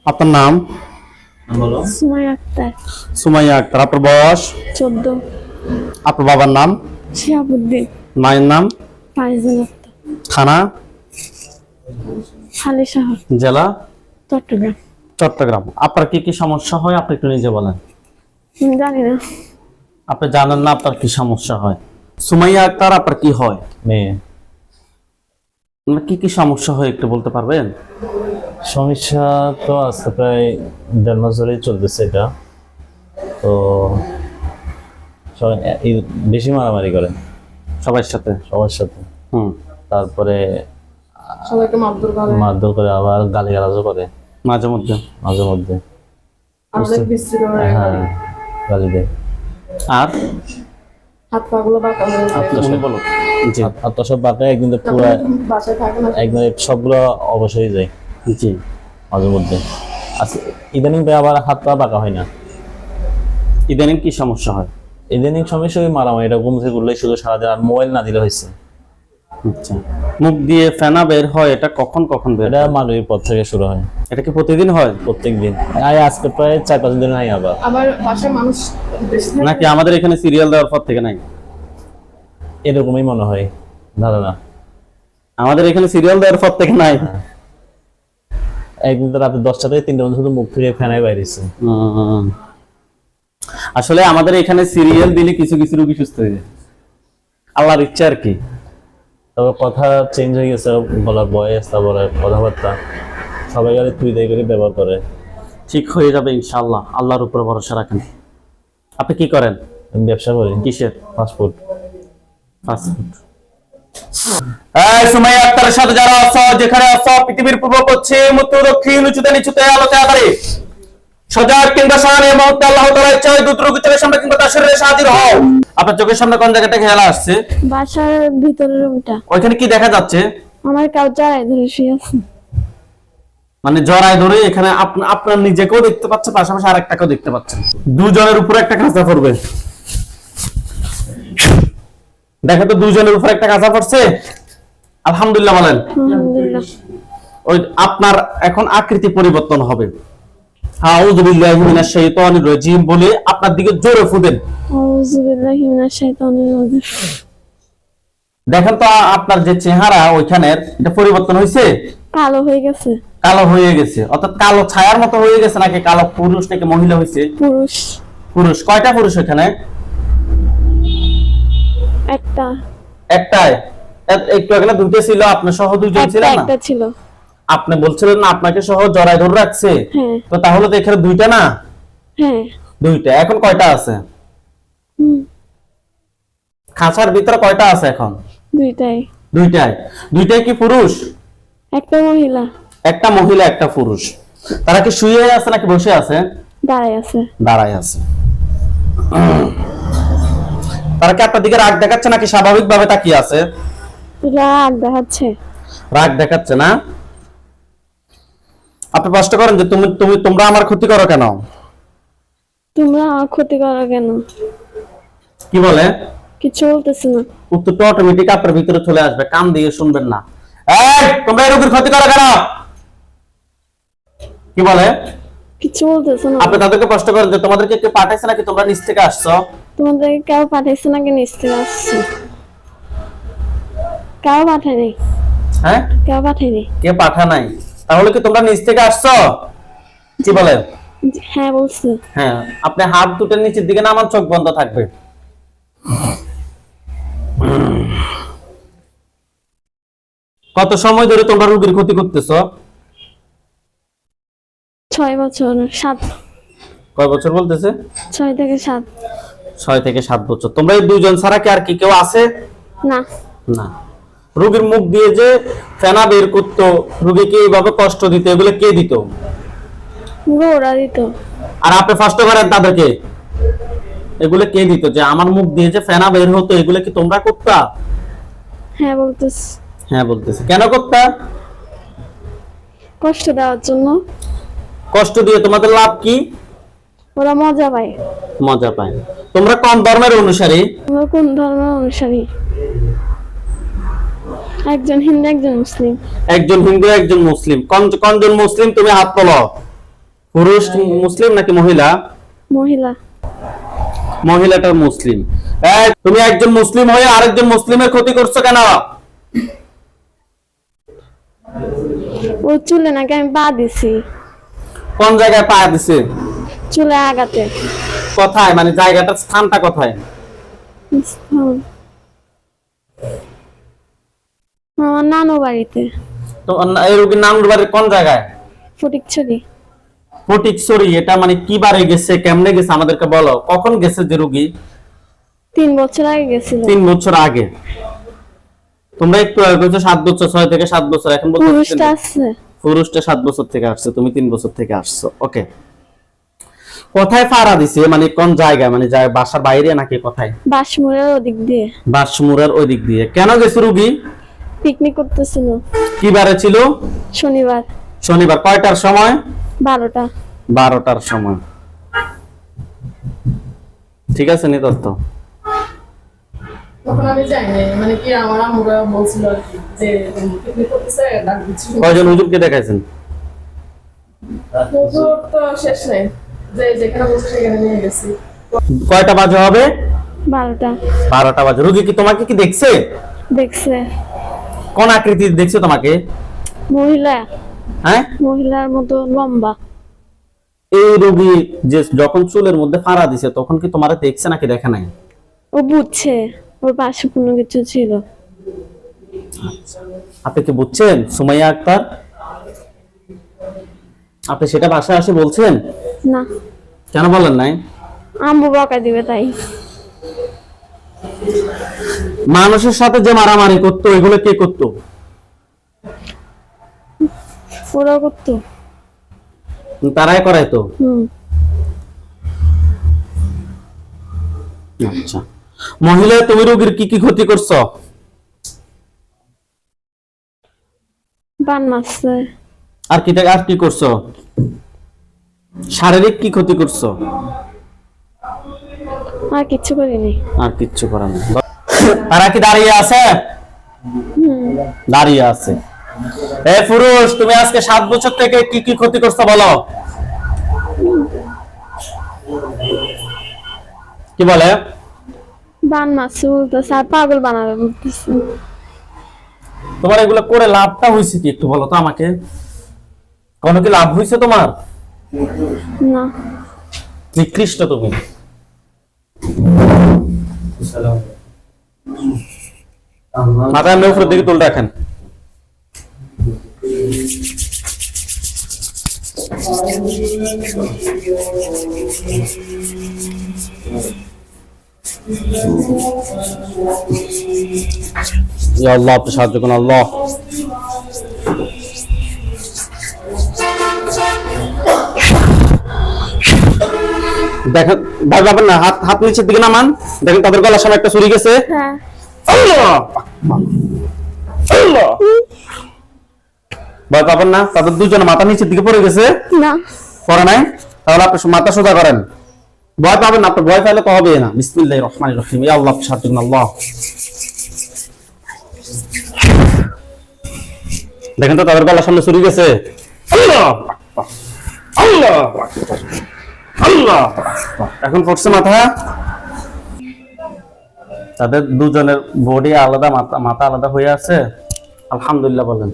আপনার নাম? বলো। সুমাইয়া আক্তার। সুমাইয়া আক্তার। আপনার বয়স? 14। আপনার বাবার নাম? শিহাবুদ্দিন। মায়ের নাম? ফাইজুল আক্তার। থানা? হালিশহর। জেলা? চট্টগ্রাম। চট্টগ্রাম। আপনার কি কি সমস্যা হয় আপনি একটু নিজে বলেন। জানি না। আপনি জানেন না আপনার কি সমস্যা হয়? সুমাইয়া আক্তার, আপনার কি হয়? মেয়ে। আপনার কি কি সমস্যা হয় একটু বলতে পারবেন? সমস্যা তো আজকে প্রায় 1.5 মাস ধরেই চলতেছে এটা। তো বেশি মারামারি করে সবার সাথে? সবার সাথে। তারপরে সবাইকে মারধর করে, আবার গালিগালাজও করে মাঝে মধ্যে। মাঝে মধ্যে। অনেক বিশ্রী করে। হ্যাঁ, গালি দেয়। আর হাত পা গুলো বাঁকা হয়ে যায়। আপনি বলো। জি আর তো সব বাটায় একদিন তো পুরো বাসায় থাকে না। একদম সবগুলো অবশ হয়ে যায় জি। মাঝে মধ্যে। আচ্ছা, ইদানিং তো আবার হাত পা বাঁকা হয় না। ইদানিং কি সমস্যা হয়? ইদানিং সমস্যা ওই মারামারি, এটা ঘুম থেকে উঠলেই শুধু সারাদিন, আর মোবাইল না দিলে হয়েছে। আচ্ছা, মুখ দিয়ে ফেনা বের হয়, এটা কখন কখন বের এটা হয়? মাগরিবের পর থেকে শুরু হয়, এটা কি প্রতিদিন হয়? প্রত্যেক দিন। আজকে প্রায় 4-5 দিন হয়। আবার বাসায় মানুষ বেশি থাকে। নাকি আমাদের এখানে সিরিয়াল দেওয়ার পর থেকে নাই? এরকমই মনে হয়, ধারণা। আমাদের এখানে সিরিয়াল দেওয়ার পর থেকে নাই। একদিন তো রাতে 10টা থেকে 3টা পর্যন্ত শুধু মুখ ফিরিয়ে ফেনায় বাইরেছে। আসলে আমাদের এখানে সিরিয়াল দিলে কিছু কিছু রোগী সুস্থ হয়ে যায়, আল্লাহর ইচ্ছা আর কি। তবে কথা চেঞ্জ হয়ে গেছে, বলার বয়স, তারপরে কথাবার্তা সবাই গাড়ি তুই দেয় করে ব্যবহার করে। ঠিক হয়ে যাবে ইনশাআল্লাহ, আল্লাহর উপর ভরসা রাখেন। আপনি কি করেন? আমি ব্যবসা করি, কিসের? ফাস্টফুড। ফাস্টফুড। এই সুমাইয়া আক্তারের সাথে যারা আছো, যেখানে আছো, পৃথিবীর পূর্ব পশ্চিম উত্তর দক্ষিণ উঁচুতে নিচুতে আলোতে আধারে সজাগ কিংবা সামনে এই মুহূর্তে আল্লাহ তাআলার ইচ্ছায় দ্রুত চোখের সামনে কিংবা তার শরীরে হাজির হও। আপনার চোখের সামনে কোন জায়গাটা খেলা আসছে? বাসার ভিতরের রুমটা। ওইখানে কি দেখা যাচ্ছে? আমার কাউ জড়াই ধরে শুয়ে আছে। মানে জড়াই ধরে এখানে আপনার নিজেকেও দেখতে পাচ্ছেন, পাশাপাশি আরেকটাকেও দেখতে পাচ্ছেন। দুজনের উপরে একটা কাঁচা পড়বে। দেখো তো, দুজনের উপরে একটা কাঁচা পড়ছে। আলহামদুলিল্লাহ বলেন। আলহামদুলিল্লাহ। ওই আপনার এখন আকৃতি পরিবর্তন হবে। আউযু বিল্লাহি মিনাশ শাইতানির রাজিম বলে আপনার দিকে জোরে ফুদেন। আউযু বিল্লাহি মিনাশ শাইতানির রাজিম। দেখেন তো আপনার যে চেহারা ওইখানের, এটা পরিবর্তন হয়েছে? কালো হয়ে গেছে। কালো হয়ে গেছে, অর্থাৎ কালো ছায়ার মতো হয়ে গেছে, নাকি কালো পুরুষ নাকি মহিলা হয়েছে? পুরুষ। পুরুষ। কয়টা পুরুষ এখানে? একটা। একটাই? একটু আগে না দুটো ছিল, আপনার সহ দুইজন ছিলেন না? একটা ছিল। আপনি বলছিলেন না আপনাকে সহ জড়াই ধরে রাখছে? হ্যাঁ। তো তাহলে তো এখানে দুইটা না? হ্যাঁ। দুইটা। এখন কয়টা আছে? খাঁচার ভিতরে কয়টা আছে এখন? দুইটাই। দুইটাই। দুইটাই কি পুরুষ? একটা মহিলা। একটা মহিলা একটা পুরুষ। তারা কি শুয়ে আছে নাকি বসে আছে? দাঁড়ায় আছে। দাঁড়ায় আছে। তারা কি আপনার দিকে রাগ দেখাচ্ছে নাকি স্বাভাবিক ভাবে তাকিয়ে আছে? রাগ দেখাচ্ছে। রাগ দেখাচ্ছে না? আপনি প্রশ্ন করেন যে তোমরা আমার ক্ষতি করো কেন? তোমরা আমার ক্ষতি করো কেন? কি বলে? কিছু বলতেছে না। উত্তরটা অটোমেটিক আপনার ভিতরে চলে আসবে, কান দিয়ে শুনবেন না। এই তোমরা এই রোগীর ক্ষতি করো কেন? কি বলে? কিছু বলতেছে না। আপনি তাদেরকে প্রশ্ন করেন যে তোমাদেরকে কে পাঠাইছে নাকি তোমরা নিচ থেকে আসছো? তোমাদের কেউ পাঠাইছে নাকি নিচ থেকে আসছে? কেউ পাঠায়নি। হ্যাঁ, কেউ পাঠায়নি। কে পাঠা নাই? তাহলে কি তোমরা নিচ থেকে আসছো? কি বলে? হ্যাঁ বলছে। হ্যাঁ, আপনি হাত দুটো নিচের দিকে নামান, চোখ বন্ধ থাকবে। কত সময় ধরে তোমরা রোগীর ক্ষতি করতেছো? 6 বছর 7। কয় বছর বলতেছে? 6 থেকে 7। 6 থেকে 7 বছর। তোমরা এই দুইজন ছাড়া কি আর কি কেউ আছে? না। না। রোগীর মুখ দিয়ে যে ফেনা বের করতো, রোগীকে এইভাবে কষ্ট দিত, এগুলো কে দিত? ওরা দিত। আর আপনি ফার্স্ট করেন তাদেরকে, এগুলো কে দিত? যে আমার মুখ দিয়ে যে ফেনা বের হতো, এগুলো কি তোমরা করতা? হ্যাঁ বলতেছে। হ্যাঁ বলতেছে। কেন করতা? কষ্ট দেওয়ার জন্য। কষ্ট দিয়ে তোমাদের লাভ কি? ওরা মজা পায়। মজা পায়। তোমরা কোন ধর্মের অনুসারী? আমরা কোন ধর্মের অনুসারী? একজন হিন্দু একজন মুসলিম। একজন হিন্দু একজন মুসলিম। কোনজন মুসলিম তুমি হাত তোলো। পুরুষ মুসলিম নাকি মহিলা? মহিলা। মহিলাটা মুসলিম। এই, তুমি একজন মুসলিম হয়ে আরেকজন মুসলিমের ক্ষতি করছো কেন? ও চুলে নাকি আমি পা দিছি। কোন জায়গায় পা দিছে? চুলে আগাতে। কোথায়, মানে জায়গাটার স্থানটা কোথায়? আমার নানু বাড়িতে। তো এই রোগীর নানুর বাড়ির কোন জায়গায়? ফটিকছড়ি। ফটিকছড়ি। এটা মানে কি বারে গেছে, কেমনে গেছে আমাদেরকে বলো। কখন গেছে যে রোগী? 3 বছর আগে গেছিল। 3 বছর আগে। তোমরা একটু আগে বলছো 7 বছর, 6 থেকে 7 বছর, এখন বলছো পুরুষটা আছে। পুরুষটা 7 বছর থেকে আসছে, তুমি 3 বছর থেকে আসছো। ওকে, কোথায় ফাড়া দিছে, মানে কোন জায়গায়, মানে বাসার বাইরে নাকি কোথায়? বাসমুরের ওদিক দিয়ে। বাসমুরার ওই দিক দিয়ে। কেন গেছে রোগী? পিকনিক করতেছিল। কি বারে ছিল? শনিবার। শনিবার। কয়টার সময়? 12টা। 12টার সময়। ঠিক আছে নি তথ্য? তখন আমি যাইনি, মানে কি আমার আম্মুরা বলছিল আর কি যে পিকনিক করতেছে, ডাক দিচ্ছি। কয়জন হুজুরকে দেখাইছেন? হুজুর তো শেষ নেই, যে যেখানে বলছে সেখানে নিয়ে গেছি। কয়টা বাজে হবে? 12টা। 12টা বাজে। রোগী কি তোমাকে কি দেখছে? দেখছে। কোন আকৃতি দেখছে তোমাকে? মহিলা। হ্যাঁ, মহিলার মতো লম্বা। এই রোগী যে যখন চুলের মধ্যে ফাড়া দিছে তখন কি তোমারে দেখছে নাকি দেখে নাই? ও বুঝছে ওর পাশে কোনো কিছু ছিল। আপনি কি বুঝছেন সুমাইয়া আক্তার? আপনি সেটা বাসায় এসে বলছেন? না। কেন বলেন নাই? আম্মু বকা দিবে তাই। মানুষের সাথে যে মারামারি করতো এগুলো কে করতো? ওরা করতো। তারাই করাইতো। আচ্ছা, মহিলা তুমি রোগীর কি কি ক্ষতি করছো? বান মারছে। আর কি করছো? শারীরিক কি ক্ষতি করছো? আর কিছু করিনি। আর কিচ্ছু করার নেই। তারা কি দাঁড়িয়ে আছে? দাঁড়িয়ে আছে। এ পুরুষ, তুমি আজকে 7 বছর থেকে কি কি ক্ষতি করছো বলো? কি বলে? বান মারছে বলতেছে আর পাগল বানাবে বলতেছে। তোমার এগুলো করে লাভটা হয়েছে কি একটু বলো তো আমাকে। কোনো কি লাভ হয়েছে তোমার? না। নিকৃষ্ট তুমি। মাথায় আমি উপরের দিকে তুলে রাখেন। ইয়া আল্লাহ, আপনি সাহায্য করুন আল্লাহ। দেখেন, ভয় পাবেন না, হাত নিচের দিকে নামান। দেখেন তাদের গলার সামনে একটা ছুরি গেছে। হ্যাঁ। আল্লাহ আল্লাহ, ভয় পাবেন না, তাদের দুজনে মাথা নিচের দিকে পড়ে গেছে। না। পড়ে নাই? তাহলে আপনি মাথা সোজা করেন। ভয় পাবেন না, আপনি ভয় পাইলে তো হবে না। বিসমিল্লাহির রহমানির রহিম। ইয়া আল্লাহ, আপনি সাহায্য করুন আল্লাহ। দেখেন তো তাদের গলার সামনে ছুরি গেছে। আল্লাহ আল্লাহ আল্লাহ, এখন পড়ছে মাথা। তাদের দুজনের বডি আলাদা, মাথা আলাদা হয়ে আছে। আলহামদুলিল্লাহ বলেন।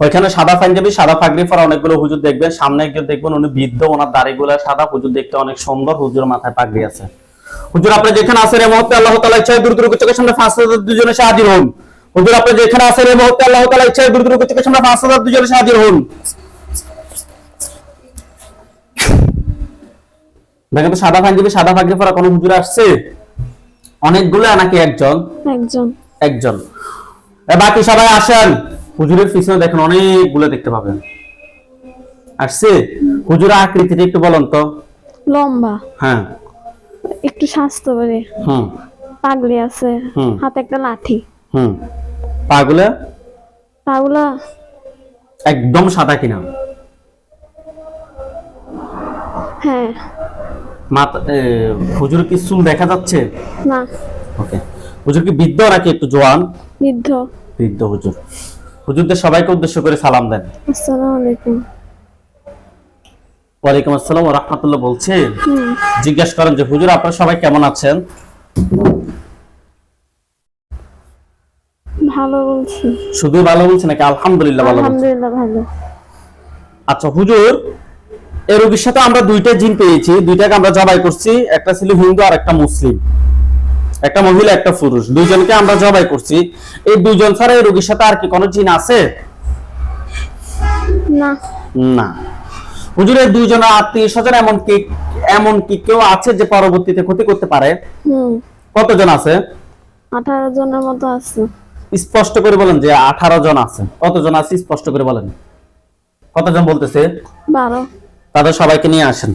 ওইখানে সাদা পাঞ্জাবি, সাদা পাগড়ি পরা অনেকগুলো হুজুর দেখবেন। সামনে একজন দেখবেন উনি বৃদ্ধ, ওনার দাড়িগুলো সাদা, হুজুর দেখতে অনেক সুন্দর, হুজুর মাথায় পাগড়ি আছে। হুজুর আপনি যেখানে আছেন এই মুহূর্তে আল্লাহ তাআলা ইচ্ছায় দ্রুত চোখের সামনে 5000 দুজনে এসে হাজির হন। হুজুর আপনি যেখানে আছেন এই মুহূর্তে আল্লাহ তাআলা ইচ্ছায় দ্রুত চোখের সামনে 5000 দুজনে এসে হাজির হন। দেখেন তো সাদা পাঞ্জাবি, সাদা পাগড়ি পরা কোন হুজুর আসছে? অনেকগুলো নাকি একজন? একজন। একজন। বাকি সবাই আসেন। হুজুরের পিছনে দেখেন অনেকগুলো দেখতে পাবেন। আসছে। হুজুরের আকৃতিটা একটু বলুন তো। লম্বা। হ্যাঁ। একটু স্বাস্থ্য করে। হুম। পাগড়ি আছে। হাতে একটা লাঠি। পাগুলা? পাগুলা একদম সাদা কিনা? হ্যাঁ। মাথা হুজুর কি চুল দেখা যাচ্ছে? না। ওকে। হুজুর কি বৃদ্ধ নাকি একটু জোয়ান? বৃদ্ধ। বৃদ্ধ হুজুর। হুজুরদের সবাইকে উদ্দেশ্য করে সালাম দেন। আসসালামু আলাইকুম। ওয়ালাইকুম আসসালাম ওয়া রাহমাতুল্লাহ বলছে। হুম। জিজ্ঞাসা করেন যে হুজুর আপনারা সবাই কেমন আছেন? ভালো বলছি। শুধু ভালো বলছে নাকি আলহামদুলিল্লাহ ভালো বলছে? আলহামদুলিল্লাহ ভালো। আচ্ছা হুজুর, এই রোগীর সাথে আমরা দুইটা জিন পেয়েছি, দুইটাকে আমরা জবাই করছি, একটা ছিল হিন্দু আর একটা মুসলিম, একটা মহিলা একটা পুরুষ, দুইজনকে আমরা জবাই করছি। এই দুইজন ছাড়া এই রোগীর সাথে আর কি কোনো জিন আছে? না। না। হুজুর এই দুইজনের আত্মীয় স্বজন এমন কি কেউ আছে যে পরবর্তীতে ক্ষতি করতে পারে? হুম। কতজন আছে? 18 জনের মতো আছে। স্পষ্ট করে বলেন যে 18 জন আছে। কতজন আছে স্পষ্ট করে বলেন। কতজন বলতেছে? 12। তাদের সবাইকে নিয়ে আসেন।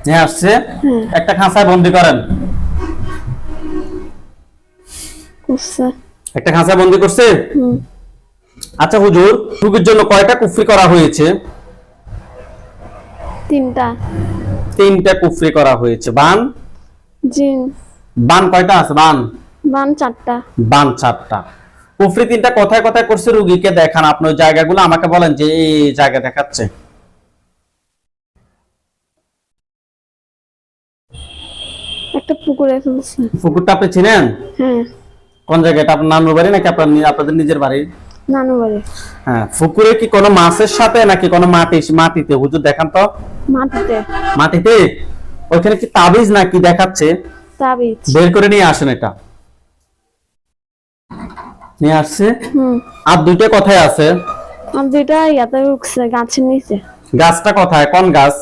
নিয়ে আসছে, একটা খাঁচায় বন্দি করেন। করছে। একটা খাঁচায় বন্দি করছে। হুম। আচ্ছা হুজুর, রোগীর জন্য কয়টা কুফরি করা হয়েছে? 3টা। 3টা কুফরি করা হয়েছে। বান? জিন। বান কয়টা আছে? বান 4টা। বান 4টা। কুফরি 3টা কোথায় কোথায় করছে রোগীকে দেখান, আপনি ওই জায়গাগুলো আমাকে বলেন যে এই জায়গা দেখাচ্ছে। একটা পুকুরে ফেলছে। পুকুরটা আপনি চিনেন? হ্যাঁ। কোন জায়গাটা? আপনার নানুর বাড়ি নাকি আপনাদের নিজের বাড়ি? নানু বাড়ি। হ্যাঁ। পুকুরে কি কোনো মাছের সাথে নাকি কোনো মাটিতে? হুজুর দেখান তো। মাটিতে। মাটিতে? ওইখানে কি তাবিজ নাকি দেখাচ্ছে? তাবিজ। বের করে নিয়ে আসেন এটা। নিয়ে আসছে। হুম। আর দুইটা কোথায় আছে? আর 2টা ইয়াতে উঠছে গাছের নিচে। গাছটা কোথায়? কোন গাছ?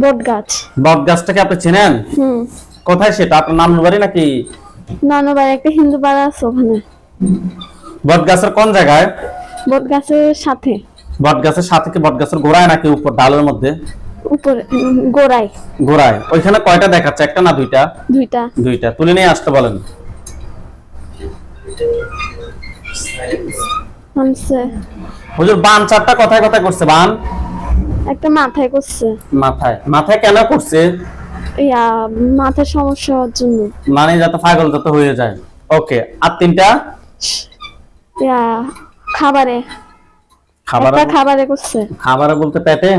বট গাছ। বট গাছটাকে আপনি চেনেন? হুম। কোথায় সেটা? আপনার নানুর বাড়ি নাকি? নানু বাড়ি একটা হিন্দু পাড়া আছে ওখানে। বট গাছের কোন জায়গায়? বট গাছের সাথে। বট গাছের সাথে কি বট গাছের গোড়ায় নাকি উপর ডালের মধ্যে? উপরে গোড়ায়। গোড়ায়। ওইখানে কয়টা দেখাচ্ছে? একটা না দুইটা? 2টা। দুইটা। তুলে নিয়ে আসতে বলেন। আনছে। হুজুর বান 4টা কোথায় কোথায় করছে? বান একটা মাথায় করছে। মাথায়। মাথায় কেন করছে? ইয়া মাথার সমস্যা হওয়ার জন্য। মানে যাতে পাগল যাতে হয়ে যায়। ওকে। আর 3টা? ইয়া খাবারে। খাবার? একটা খাবারে করছে। খাবারে বলতে পেটে?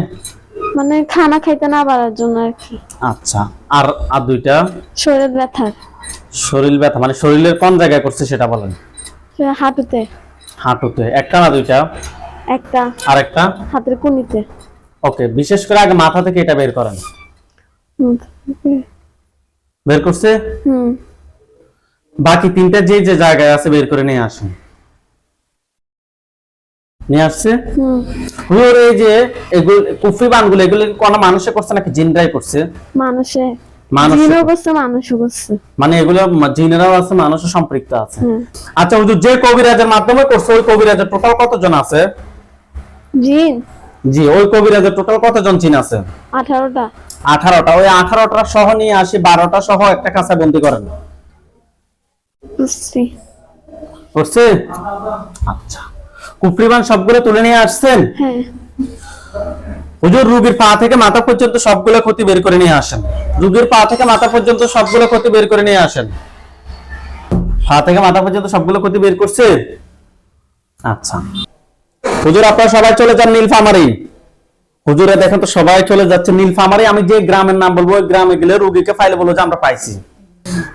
মানে খানা খাইতে না পারার জন্য আর কি। আচ্ছা। আর আর 2টা? শরীর ব্যথার। শরীর ব্যথা মানে শরীরের কোন জায়গায় করছে সেটা বলেন। হাঁটুতে। হাঁটুতে। একটা না দুইটা? একটা। আর একটা? হাতের কুনিতে। ওকে। বিশেষ করে আগে মাথা থেকে এটা বের করেন। বের করছে? হুম। বাকি 3টা যে যে জায়গায় আছে বের করে নিয়ে আসেন। নিয়ে আসছে। হুম। হুজুর এই যে এগুলো কুফরি বানগুলো, এগুলো কোন মানুষে করছে নাকি জিনরাই করছে? মানুষে। মানুষে জিনও করছে মানুষও করছে। মানে এগুলো জিনেরাও আছে, মানুষও সম্পৃক্ত আছে। হুম। আচ্ছা হুজুর, যে কবিরাজের মাধ্যমে করছে ওই কবিরাজের টোটাল কতজন আছে? জিন জি, ওই কবিরাজের টোটাল কতজন জিন আছে? 18টা। 18টা। ওই 18টা সহ নিয়ে আসি 12টা সহ একটা কাঁচা বন্দি করেন। বুঝছি। করছে? আচ্ছা। কুফরিবান সবগুলো তুলে নিয়ে আসছেন? হ্যাঁ। হুজুর রোগীর পা থেকে মাথা পর্যন্ত সবগুলো ক্ষতি বের করে নিয়ে আসেন। রোগীর পা থেকে মাথা পর্যন্ত সবগুলো ক্ষতি বের করে নিয়ে আসেন। পা থেকে মাথা পর্যন্ত সবগুলো ক্ষতি বের করছে? আচ্ছা। হুজুর আপনারা সবাই চলে যান নীলফামারী। হুজুরে দেখেন তো সবাই চলে যাচ্ছে নীলফামারী। আমি যে গ্রামের নাম বলবো ওই গ্রামে গেলে রোগীকে ফাইলে বলবো যে আমরা পাইছি।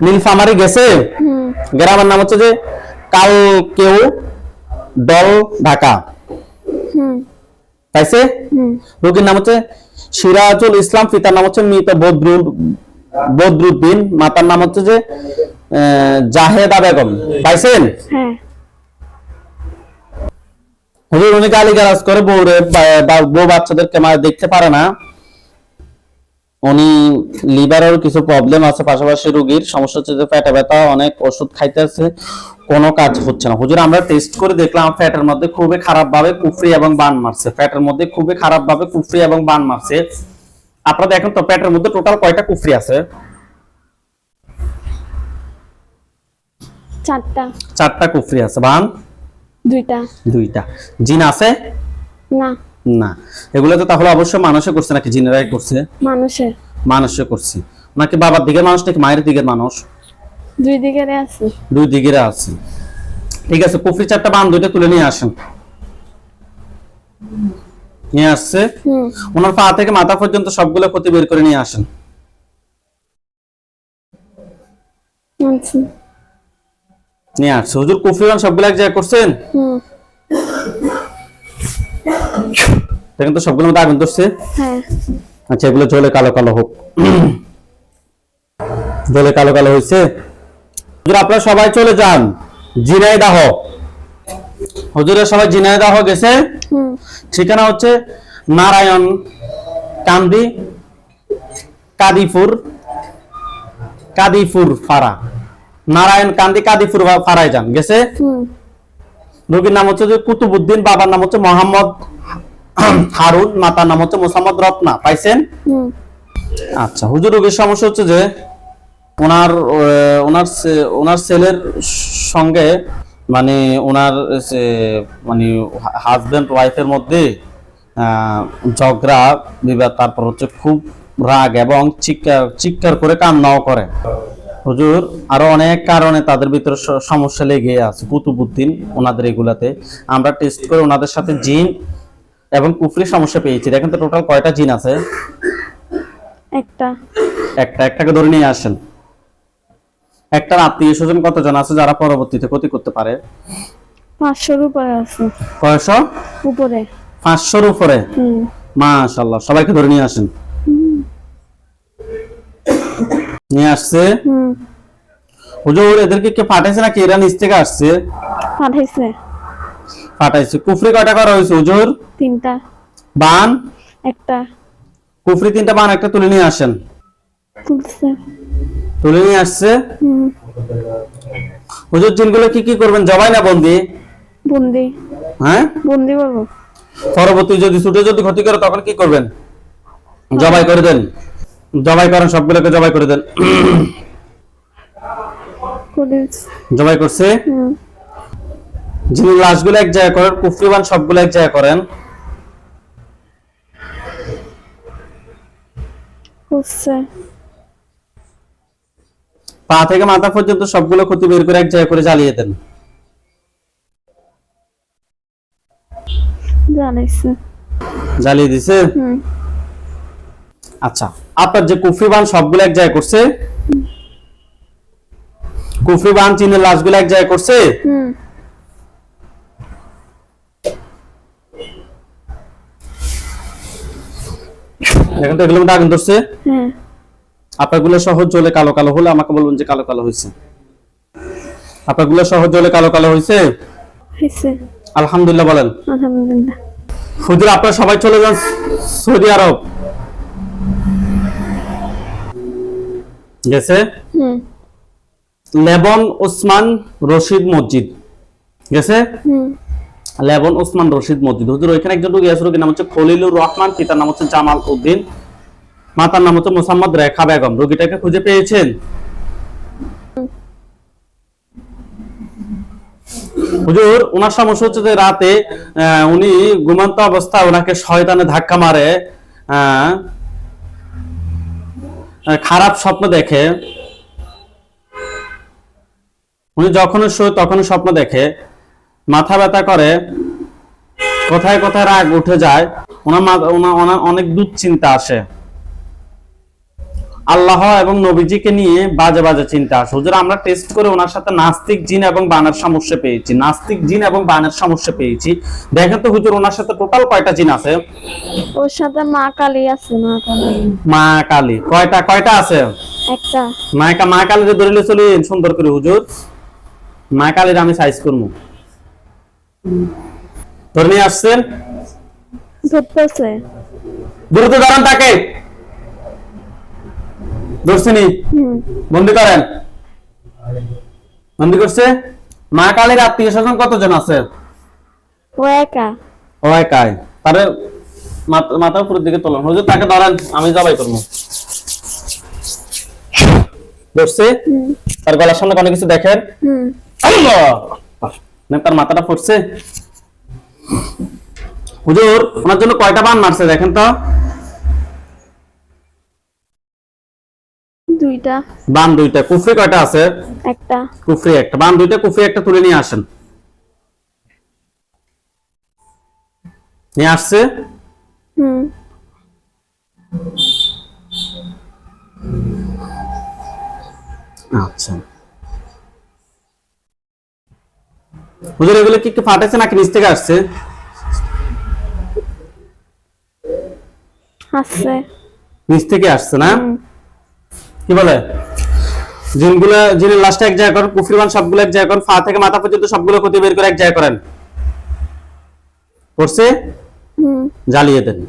নীলফামারী গেছে। গ্রামের নাম হচ্ছে যে কালকেও দল ঢাকা। হুম। পাইছে? রোগীর নাম হচ্ছে সিরাজুল ইসলাম, পিতার নাম হচ্ছে মৃত বদরুদ্দিন, মাতার নাম হচ্ছে যে জাহেদা বেগম। পাইছেন? হ্যাঁ। হুজুর উনি গালিগালাজ করে বউ বাচ্চাদেরকে দেখতে পারে না। উনি লিভারের কিছু প্রবলেম আছে, পাশাপাশি রোগীর সমস্যা হচ্ছে যে পেটে ব্যথা, অনেক ওষুধ খাইতেছে, কোনো কাজ হচ্ছে না। হুজুর আমরা টেস্ট করে দেখলাম পেটের মধ্যে খুবই খারাপ ভাবে কুফরি এবং বান মারছে। পেটের মধ্যে খুবই খারাপ ভাবে কুফরি এবং বান মারছে। আপনারা দেখেন তো পেটের মধ্যে টোটাল কয়টা কুফরি আছে? 4টা। 4টা কুফরি আছে। বান? 2টা। 2টা। জিন আছে? না। না। এগুলো তো তাহলে অবশ্যই মানুষে করছে নাকি জিনেরাই করছে? মানুষে। মানুষে করছে নাকি বাবার দিকের মানুষ নাকি মায়ের দিকের মানুষ? 2 দিকের আছে। 2 দিকের আছে। ঠিক আছে, কুফরি 4টা বান 2টা তুলে নিয়ে আসেন। নিয়ে আসছে। হুম ওনার পা থেকে মাথা পর্যন্ত সবগুলো ক্ষতি বের করে নিয়ে আসেন। আচ্ছা নিয়ে আসছে। হুজুর কুফরিবান সবগুলো এক জায়গায় করছেন। হুম দেখেন তো সবগুলোর মধ্যে আগুন ধরছে। হ্যাঁ আচ্ছা, এগুলো জ্বলে কালো কালো হোক। জ্বলে কালো কালো হয়েছে। হুজুর আপনারা সবাই চলে যান ঝিনাইদহ। হুজুরের সবাই ঝিনাইদহ গেছে। হুম ঠিকানা হচ্ছে নারায়ণ কান্দি কাদিপুর ফাড়া। নারায়ণ কান্দি কাদিপুর ফাড়ায় যান গেছে। হুম রোগীর নাম হচ্ছে যে কুতুবুদ্দিন, বাবার নাম হচ্ছে মোহাম্মদ হারুন, মাতার নাম হচ্ছে মোসাম্মদ রত্না। পাইছেন? হুম আচ্ছা, হুজুর রোগীর সমস্যা হচ্ছে যে ওনার ছেলের সঙ্গে মানে ওনার মানে হাজবেন্ড ওয়াইফের মধ্যে ঝগড়া বিবাদ, তারপর হচ্ছে খুব রাগ এবং চিৎকার করে কান্নাও করে। হুজুর আরো অনেক কারণে তাদের ভিতরে সমস্যা লেগে আছে। কুতুবুদ্দিন ওনাদের এগুলাতে আমরা টেস্ট করে ওনাদের সাথে জিন এবং কুফরি সমস্যা পেয়েছি। দেখেন তো টোটাল কয়টা জিন আছে। একটাকে ধরে নিয়ে আসেন। একটার আত্মীয় স্বজন কতজন আছে যারা পরবর্তীতে ক্ষতি করতে পারে? 500-র উপরে আছে। কয়শো? উপরে। 500-র উপরে। হুম মাশাআল্লাহ, সবাইকে ধরে নিয়ে আসেন। নিয়ে আসছে। হুম হুজুর এদেরকে কে পাঠাইছে নাকি এরা নিচ থেকে আসছে? পাঠাইছে। কুফরি কয়টা করা হয়েছে হুজুর? 3টা। বান? একটা। কুফরি 3টা, বান একটা। তুলে নিয়ে আসেন। তুলছে। তুলে নিয়ে আসছে। হুম হুজুর জিনগুলো কি করবেন, জবাই না বন্দি? বন্দি। হ্যাঁ বন্দি করবো। পরবর্তী যদি ছুটে যদি ক্ষতি করে তখন কি করবেন? জবাই করে দেন। জবাই করেন, সবগুলোকে জবাই করে দেন। জবাই করছে। হুম জিনের লাশগুলো এক জায়গায় করেন, কুফরিবান সবগুলো এক জায়গায় করেন। হচ্ছে। পা থেকে মাথা পর্যন্ত সবগুলো ক্ষতি বের করে এক জায়গায় করে জ্বালিয়ে দেন। জানাইছে। জ্বালিয়ে দিছে। হুম আচ্ছা, আপনার যে কুফরিবান সবগুলো এক জায়গায় করছে, কুফরিবান জিনের লাশগুলো এক জায়গায় করছে। হুম দেখেন তো এগুলোর মধ্যে আগুন ধরছে। হ্যাঁ আপনারগুলো সহজ জ্বলে কালো কালো হলে আমাকে বলবেন যে কালো কালো হয়েছে। আপনারগুলো সহজ জ্বলে কালো কালো হয়েছে। হয়েছে। আলহামদুলিল্লাহ বলেন। আলহামদুলিল্লাহ। হুজুর আপনারা সবাই চলে যান সৌদি আরব। গেছে। হুম লেবন ওসমান রশিদ মসজিদ গেছে। হুম লেবন ওসমান রশিদ মসজিদ। হুজুর ওইখানে একজন রোগী আছে, রোগীর নাম হচ্ছে খলিলুর রহমান, পিতার নাম হচ্ছে জামাল উদ্দিন, মাতার নাম হচ্ছে মোসাম্মদ রেখা বেগম। রোগীটাকে খুঁজে পেয়েছেন? হুজুর ওনার সমস্যা হচ্ছে যে রাতে উনি ঘুমন্ত অবস্থায় ওনাকে শয়তানে ধাক্কা মারে, খারাপ স্বপ্ন দেখে। উনি যখনই শোয় তখনই স্বপ্ন দেখে, মাথা ব্যথা করে, কোথায় কোথায় রাগ উঠে যায়, ওনার অনেক দুশ্চিন্তা আসে, আল্লাহ এবং নবীজিকে নিয়ে বাজে বাজে চিন্তা আসে। হুজুর আমরা টেস্ট করে ওনার সাথে নাস্তিক জিন এবং বানের সমস্যা পেয়েছি। নাস্তিক জিন এবং বানের সমস্যা পেয়েছি। দেখেন তো হুজুর ওনার সাথে টোটাল কয়টা জিন আছে? ওর সাথে মা কালী আছে। মা কালী কয়টা আছে? একটা। মা কালীর ধরিলে চলি সুন্দর করে হুজুর। মা কালীর আমি সাইজ করবো। ধরে নিয়ে আসছেন। ধরতেছে। দ্রুত ধরেন তাকে। ধরছেনি? বন্দি করেন। বন্দি করছে। মা কালীর আত্মীয় স্বজন কতজন আছে? ও একা। ও একাই। তারে মাথা উপরের দিকে তোলেন হুজুর, তাকে ধরেন, আমি জবাই করবো। ধরছে। তার গলার সামনে অনেক কিছু দেখেন। তার মাথাটা ফুটছে। হুজুর ওনার জন্য কয়টা বান মারছে দেখেন তো? 2টা। বান 2টা। কুফরি কয়টা আছে? একটা। কুফরি একটা। বান 2টা, কুফরি একটা। তুলে নিয়ে আসেন। নিয়ে আসছে? হুম। আচ্ছা হুজুর, এগুলো কি একটু ফাটেছে নাকি নিচ থেকে আসছে? আসছে। নিচ থেকে আসছে না? কি বলে জিনের লাস্টে এক জায়গা করেন, কুফরিমান সবগুলো এক জায়গা করেন, পা থেকে মাথা পর্যন্ত সবগুলো ক্ষতি বের করে এক জায়গা করেন। করছে? হুম। জ্বালিয়ে দেন।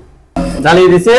জ্বালিয়ে দিছে।